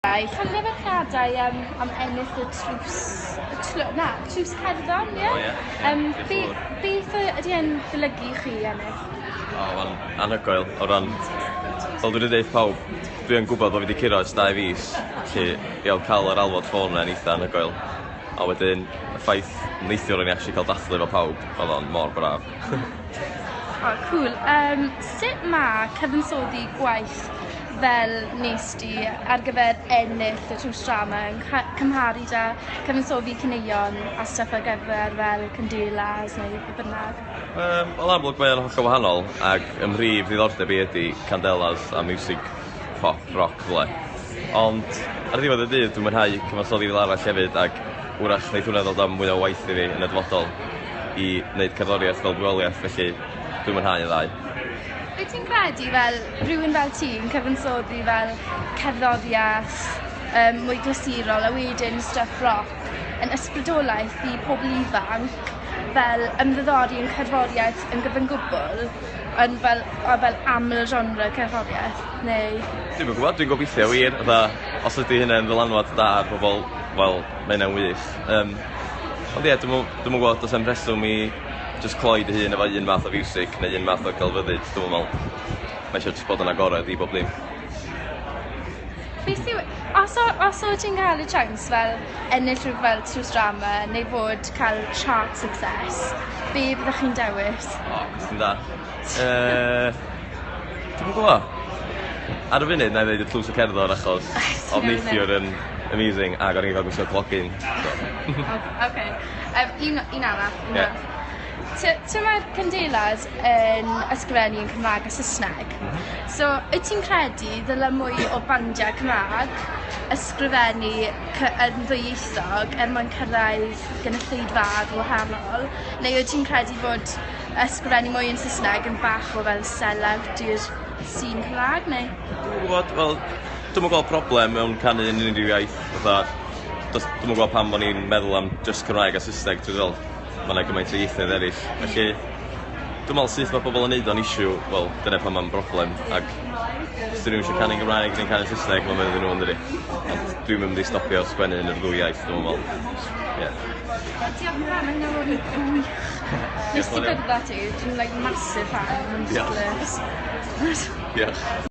Canlyfadau am ennill y trws Caerddon, ie? Beth ydy e'n golygu chi ennill? Mae'n anhygoel o ran, fel dwi'n dweud pawb, dwi'n gwybod bod fi wedi curo ers 2 fis, felly cael yr alwad ffôn yna'n eitha anhygoel. A wedyn, y ffaith neithiwr o'n i actually cael dathlu efo pawb, oedd o'n mor braf. Cool. Sut mae cyfansoddi gwaith fel nes di ar gyfer ennill y trws drama yn cymharu da cyfansoddi caneuon a stuff ar gyfer fel candelas neu beth bynnag? Wel amlwg mae'n hollol wahanol, ac ymhrif ddiddordeb i ydy candelas a music pop, rock fyle. Ond ar ddiwedd y dydd dwi'n mwynhau cyfansoddi fel arall hefyd, ac wrach wneud hwnna ddod am mwy o waith i fi yn y dyfodol i wneud cerddoriaeth fel bywoliaeth, felly dwi'n mwynhau y ddau. Wyt ti'n credu fel rhywun fel ti'n cyfansoddi fel cerddoriaeth mwy glasurol a wedyn stuff rock yn ysbrydolaeth i pobl ifanc fel ymddiddori yn cerddoriaeth yn gyfan gwbl yn fel aml genre cerddoriaeth, neu? Dwi'n gwybod, dwi'n gobeithio wir, os ydy hynny'n ddylanwad da ar bobl, wel, mae hynny'n wych. Ond ie, dwi'n gwybod os am reswm i just cloi dy hun efo un math o fiwsig neu un math o gelfyddyd, dwi'n meddwl. Mae eisiau just bod yn agored i bob dim. Os o ti'n cael y chance fel ennill rhyw fel trws drama neu fod cael chart success, be byddwch chi'n dewis? Cwestiwn da. Dwi'n gwybod. Ar y funud, na i ddweud y tlws o cerddor achos oedd neithiwr yn amazing ac o'n i'n cael gwisgo clogin. Un arall. Ti'n mae'r candelas yn ysgrifennu yn Cymraeg a Saesneg. So, wyt ti'n credu ddyle mwy o bandiau Cymraeg ysgrifennu yn ddwyieithog mwyn cyrraedd gynulleidfaoedd wahanol? Neu wyt ti'n credu bod ysgrifennu mwy yn Saesneg yn bach o fel sellout i'r scene Cymraeg, neu? Dwi'n gwybod, wel, dwi'n gweld problem mewn canu yn unrhyw iaith. Dwi'n gwybod pam bod ni'n meddwl am just Cymraeg a Saesneg, dwi'n fel. Mae yna gymaint o ieithoedd eraill. Felly, dwi'n meddwl sydd mae pobl yn neud o'n issue, wel, dyna pan mae'n broblem. Ac os dyn nhw eisiau canu'n Gymraeg neu'n canu'n Saesneg, mae'n meddwl nhw yn dydi. Ond dwi'n mynd i stopio sgwennu yn yr ddwy iaith, dwi'n meddwl. Diolch yn fawr, mae'n nawr yn gwych. Nes ti gyda ti, dwi'n massive fan. Diolch.